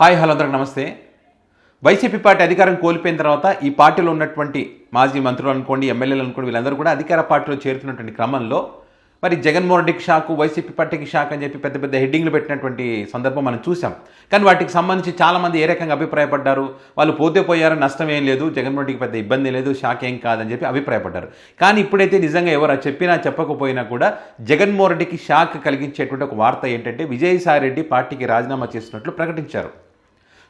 Hi hello అందరికి నమస్తే. YCP party అధికారం కోల్పోయిన తర్వాత ఈ పార్టీలో ఉన్నటువంటి మాజీ మంత్రులు అనుకోండి, ఎమ్మెల్యేలు అనుకోండి, వీళ్ళందరూ కూడా అధికార పార్టీలో చేరుతున్నటువంటి క్రమంలో మరి జగన్మోహన్ రెడ్డికి షాకు, వైసీపీ పార్టీకి షాక్ అని చెప్పి పెద్ద పెద్ద హెడ్డింగ్లు పెట్టినటువంటి సందర్భం మనం చూసాం. కానీ వాటికి సంబంధించి చాలామంది ఏ రకంగా అభిప్రాయపడ్డారు, వాళ్ళు పోతే పోయారు, నష్టం ఏం లేదు, జగన్మోహన్ రెడ్డికి పెద్ద ఇబ్బంది లేదు, షాక్ ఏం కాదని చెప్పి అభిప్రాయపడ్డారు. కానీ ఇప్పుడైతే నిజంగా ఎవరు చెప్పినా చెప్పకపోయినా కూడా జగన్మోహన్ రెడ్డికి షాక్ కలిగించేటువంటి ఒక వార్త ఏంటంటే విజయసాయిరెడ్డి పార్టీకి రాజీనామా చేస్తున్నట్లు ప్రకటించారు.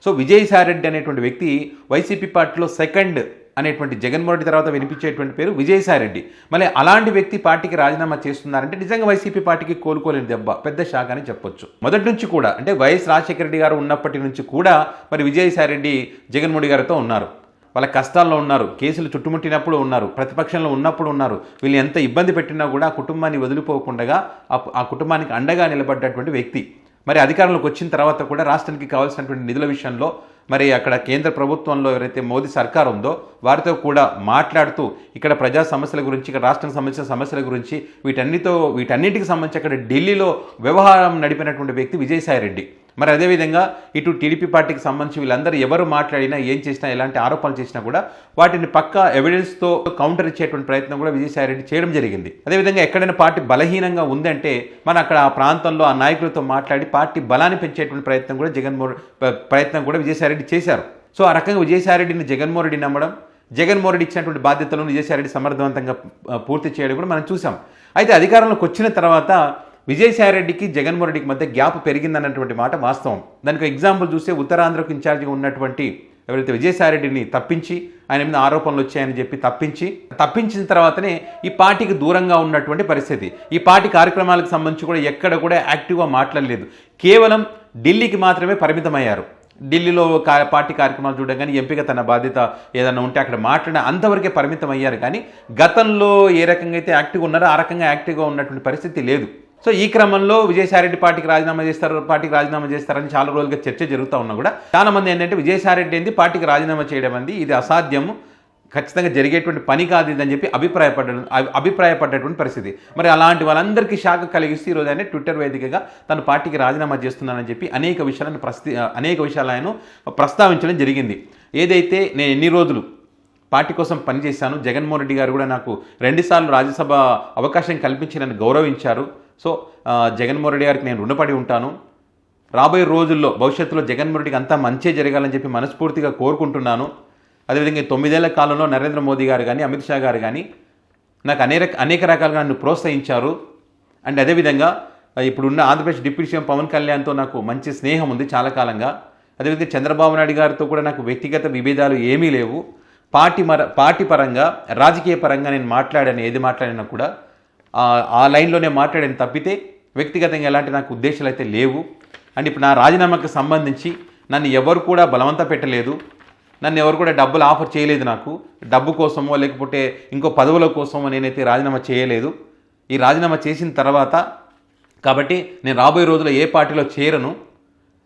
సో విజయసాయిరెడ్డి అనేటువంటి వ్యక్తి వైసీపీ పార్టీలో సెకండ్ అనేటువంటి జగన్మోహన్ రెడ్డి తర్వాత వినిపించేటువంటి పేరు విజయసాయిరెడ్డి. మళ్ళీ అలాంటి వ్యక్తి పార్టీకి రాజీనామా చేస్తున్నారంటే నిజంగా వైసీపీ పార్టీకి కోలుకోలేని దెబ్బ, పెద్ద షాక్ అని చెప్పొచ్చు. మొదటి నుంచి కూడా అంటే వైఎస్ రాజశేఖర రెడ్డి గారు ఉన్నప్పటి నుంచి కూడా మరి విజయసాయిరెడ్డి జగన్మోహన్ రెడ్డి గారితో ఉన్నారు, వాళ్ళ కష్టాల్లో ఉన్నారు, కేసులు చుట్టుముట్టినప్పుడు ఉన్నారు, ప్రతిపక్షంలో ఉన్నప్పుడు ఉన్నారు. వీళ్ళు ఎంత ఇబ్బంది పెట్టినా కూడా ఆ కుటుంబాన్ని వదిలిపోకుండా ఆ కుటుంబానికి అండగా నిలబడ్డటువంటి వ్యక్తి. మరి అధికారంలోకి వచ్చిన తర్వాత కూడా రాష్ట్రానికి కావాల్సినటువంటి నిధుల విషయంలో మరి అక్కడ కేంద్ర ప్రభుత్వంలో ఎవరైతే మోదీ సర్కార్ ఉందో వారితో కూడా మాట్లాడుతూ ఇక్కడ ప్రజా సమస్యల గురించి, ఇక్కడ రాష్ట్రానికి సంబంధించిన సమస్యల గురించి వీటన్నిటికి సంబంధించి అక్కడ ఢిల్లీలో వ్యవహారం నడిపినటువంటి వ్యక్తి విజయసాయిరెడ్డి. మరి అదేవిధంగా ఇటు టీడీపీ పార్టీకి సంబంధించి వీళ్ళందరూ ఎవరు మాట్లాడినా, ఏం చేసినా, ఎలాంటి ఆరోపణలు చేసినా కూడా వాటిని పక్కా ఎవిడెన్స్తో కౌంటర్ ఇచ్చేటువంటి ప్రయత్నం కూడా విజయసాయిరెడ్డి చేయడం జరిగింది. అదేవిధంగా ఎక్కడైనా పార్టీ బలహీనంగా ఉందంటే మనం అక్కడ ఆ ప్రాంతంలో ఆ నాయకులతో మాట్లాడి పార్టీ బలాన్ని పెంచేటువంటి ప్రయత్నం కూడా విజయసాయిరెడ్డి చేశారు. సో ఆ రకంగా విజయసాయిరెడ్డిని జగన్మోహన్ రెడ్డి నమ్మడం, జగన్మోహన్ రెడ్డి ఇచ్చినటువంటి బాధ్యతలను విజయసాయిరెడ్డి సమర్థవంతంగా పూర్తి చేయడం కూడా మనం చూసాం. అయితే అధికారంలోకి వచ్చిన తర్వాత విజయసాయిరెడ్డికి జగన్మోహన్ రెడ్డికి మధ్య గ్యాప్ పెరిగిందన్నటువంటి మాట వాస్తవం. దానికి ఎగ్జాంపుల్ చూస్తే ఉత్తరాంధ్రకు ఇన్ఛార్జిగా ఉన్నటువంటి ఎవరైతే విజయసాయిరెడ్డిని తప్పించి ఆయన మీద ఆరోపణలు వచ్చాయని చెప్పి తప్పించిన తర్వాతనే ఈ పార్టీకి దూరంగా ఉన్నటువంటి పరిస్థితి. ఈ పార్టీ కార్యక్రమాలకు సంబంధించి కూడా ఎక్కడ కూడా యాక్టివ్గా మాట్లాడలేదు, కేవలం ఢిల్లీకి మాత్రమే పరిమితమయ్యారు. ఢిల్లీలో పార్టీ కార్యక్రమాలు చూడడం కానీ, ఎంపీగా తన బాధ్యత ఏదైనా ఉంటే అక్కడ మాట్లాడిన అంతవరకే పరిమితం అయ్యారు. కానీ గతంలో ఏ రకంగా అయితే యాక్టివ్గా ఉన్నారో ఆ రకంగా యాక్టివ్గా ఉన్నటువంటి పరిస్థితి లేదు. సో ఈ క్రమంలో విజయసాయిరెడ్డి పార్టీకి రాజీనామా చేస్తారని చాలా రోజులుగా చర్చ జరుగుతూ ఉన్నా కూడా చాలా మంది ఏంటంటే విజయసాయిరెడ్డి ఏంది పార్టీకి రాజీనామా చేయడం అంది, ఇది అసాధ్యము, ఖచ్చితంగా జరిగేటువంటి పని కాదు ఇదని చెప్పి అభిప్రాయపడ్డటువంటి పరిస్థితి. మరి అలాంటి వాళ్ళందరికీ షాక్ కలిగిస్తూ ఈరోజు ఆయన ట్విట్టర్ వేదికగా తన పార్టీకి రాజీనామా చేస్తున్నానని చెప్పి అనేక విషయాలను ప్రస్తావించడం జరిగింది. ఏదైతే నేను ఎన్ని రోజులు పార్టీ కోసం పనిచేశాను, జగన్మోహన్ రెడ్డి గారు కూడా నాకు 2 సార్లు రాజ్యసభ అవకాశం కల్పించి నన్ను గౌరవించారు. సో జగన్మోహన్ రెడ్డి గారికి నేను రుణపడి ఉంటాను. రాబోయే రోజుల్లో భవిష్యత్తులో జగన్మోహన్ రెడ్డికి అంతా మంచే జరగాలని చెప్పి మనస్ఫూర్తిగా కోరుకుంటున్నాను. అదేవిధంగా 9 ఏళ్ల కాలంలో నరేంద్ర మోదీ గారు కానీ, అమిత్ షా గారు కానీ నాకు అనేక రకాలుగా నన్ను ప్రోత్సహించారు. అండ్ అదేవిధంగా ఇప్పుడున్న ఆంధ్రప్రదేశ్ డిప్యూటీ సీఎం పవన్ కళ్యాణ్తో నాకు మంచి స్నేహం ఉంది చాలా కాలంగా. అదేవిధంగా చంద్రబాబు నాయుడు గారితో కూడా నాకు వ్యక్తిగత విభేదాలు ఏమీ లేవు. పార్టీ పరంగా, రాజకీయ పరంగా నేను ఏది మాట్లాడినా కూడా ఆ లైన్లోనే మాట్లాడిన తప్పితే వ్యక్తిగతంగా ఎలాంటి నాకు ఉద్దేశాలు అయితే లేవు. అండ్ ఇప్పుడు నా రాజీనామాకు సంబంధించి నన్ను ఎవరు కూడా బలవంత పెట్టలేదు, నన్ను ఎవరు కూడా డబ్బులు ఆఫర్ చేయలేదు. నాకు డబ్బు కోసమో లేకపోతే ఇంకో పదవుల కోసమో నేనైతే రాజీనామా చేయలేదు. ఈ రాజీనామా చేసిన తర్వాత కాబట్టి నేను రాబోయే రోజుల్లో ఏ పార్టీలో చేరను,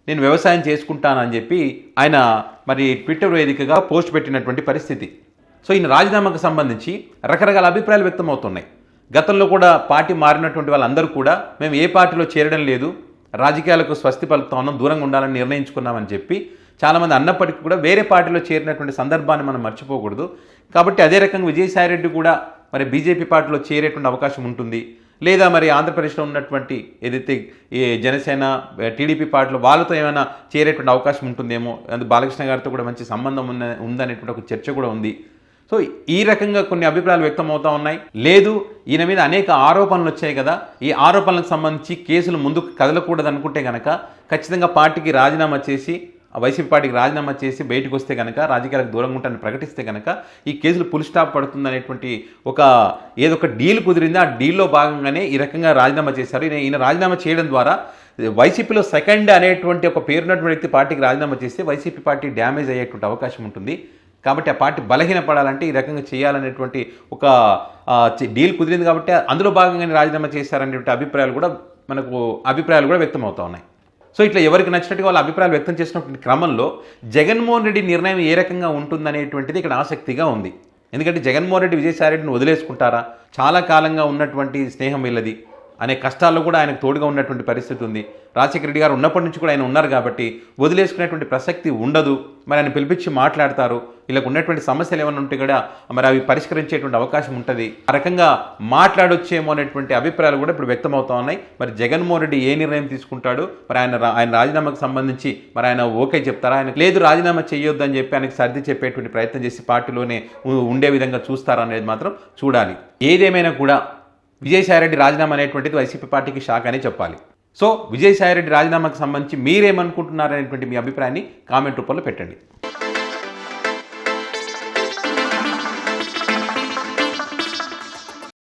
నేను వ్యవసాయం చేసుకుంటానని చెప్పి ఆయన మరి ట్విట్టర్ వేదికగా పోస్ట్ పెట్టినటువంటి పరిస్థితి. సో ఈయన రాజీనామాకు సంబంధించి రకరకాల అభిప్రాయాలు వ్యక్తం అవుతున్నాయి. గతంలో కూడా పార్టీ మారినటువంటి వాళ్ళందరూ కూడా మేము ఏ పార్టీలో చేరడం లేదు, రాజకీయాలకు స్వస్తి పలుకుతా ఉన్నాం, దూరంగా ఉండాలని నిర్ణయించుకున్నామని చెప్పి చాలామంది అన్నప్పటికీ కూడా వేరే పార్టీలో చేరినటువంటి సందర్భాన్ని మనం మర్చిపోకూడదు. కాబట్టి అదే రకంగా విజయసాయిరెడ్డి కూడా మరి బీజేపీ పార్టీలో చేరేటువంటి అవకాశం ఉంటుంది, లేదా మరి ఆంధ్రప్రదేశ్లో ఉన్నటువంటి ఏదైతే ఈ జనసేన, టీడీపీ పార్టీలో వాళ్ళతో ఏమైనా చేరేటువంటి అవకాశం ఉంటుందేమో. అందుకు బాలకృష్ణ గారితో కూడా మంచి సంబంధం ఉందనేటువంటి ఒక చర్చ కూడా ఉంది. సో ఈ రకంగా కొన్ని అభిప్రాయాలు వ్యక్తం అవుతూ ఉన్నాయి. లేదు, ఈయన మీద అనేక ఆరోపణలు వచ్చాయి కదా, ఈ ఆరోపణలకు సంబంధించి కేసులు ముందుకు కదలకూడదు అనుకుంటే కనుక ఖచ్చితంగా పార్టీకి రాజీనామా చేసి, వైసీపీ పార్టీకి రాజీనామా చేసి బయటకు వస్తే కనుక, రాజకీయాలకు దూరంగా ఉంటానని ప్రకటిస్తే కనుక ఈ కేసులు ఫుల్ స్టాప్ పడుతుందనేటువంటి ఏదో ఒక డీల్ కుదిరింది. ఆ డీల్లో భాగంగానే ఈ రకంగా రాజీనామా చేశారు. ఈయన రాజీనామా చేయడం ద్వారా వైసీపీలో సెకండ్ అనేటువంటి ఒక పేరున్నటువంటి వ్యక్తి పార్టీకి రాజీనామా చేస్తే వైసీపీ పార్టీ డ్యామేజ్ అయ్యేటువంటి అవకాశం ఉంటుంది. కాబట్టి ఆ పార్టీ బలహీనపడాలంటే ఈ రకంగా చేయాలనేటువంటి ఒక డీల్ కుదిరింది. కాబట్టి అందులో భాగంగానే రాజీనామా చేశారనేటువంటి అభిప్రాయాలు కూడా వ్యక్తం అవుతూ ఉన్నాయి. సో ఇట్లా ఎవరికి నచ్చినట్టుగా వాళ్ళ అభిప్రాయాలు వ్యక్తం చేసినటువంటి క్రమంలో జగన్మోహన్ రెడ్డి నిర్ణయం ఏ రకంగా ఉంటుందనేటువంటిది ఇక్కడ ఆసక్తిగా ఉంది. ఎందుకంటే జగన్మోహన్ రెడ్డి విజయసాయిరెడ్డిని వదిలేసుకుంటారా? చాలా కాలంగా ఉన్నటువంటి స్నేహం వీళ్ళది, అనే కష్టాల్లో కూడా ఆయనకు తోడుగా ఉన్నటువంటి పరిస్థితి ఉంది. రాజశేఖర రెడ్డి గారు ఉన్నప్పటి నుంచి కూడా ఆయన ఉన్నారు కాబట్టి వదిలేసుకునేటువంటి ప్రసక్తి ఉండదు. మరి ఆయన పిలిపించి మాట్లాడతారు. వీళ్ళకు ఉన్నటువంటి సమస్యలు ఏమైనా ఉంటే కూడా మరి అవి పరిష్కరించేటువంటి అవకాశం ఉంటుంది. ఆ రకంగా మాట్లాడొచ్చేమో అనేటువంటి అభిప్రాయాలు కూడా ఇప్పుడు వ్యక్తమవుతా ఉన్నాయి. మరి జగన్మోహన్ రెడ్డి ఏ నిర్ణయం తీసుకుంటాడు, మరి ఆయన రాజీనామాకు సంబంధించి మరి ఆయన ఓకే చెప్తారా, ఆయన లేదు రాజీనామా చేయొద్దు అని చెప్పి ఆయనకు సర్ది చెప్పేటువంటి ప్రయత్నం చేసి పార్టీలోనే ఉండే విధంగా చూస్తారా అనేది మాత్రం చూడాలి. ఏదేమైనా కూడా విజయసాయిరెడ్డి రాజీనామా అనేటువంటిది వైసీపీ పార్టీకి షాక్ అనే చెప్పాలి. సో విజయసాయిరెడ్డి రాజీనామాకు సంబంధించి మీరేమనుకుంటున్నారనేటువంటి మీ అభిప్రాయాన్ని కామెంట్ రూపంలో పెట్టండి.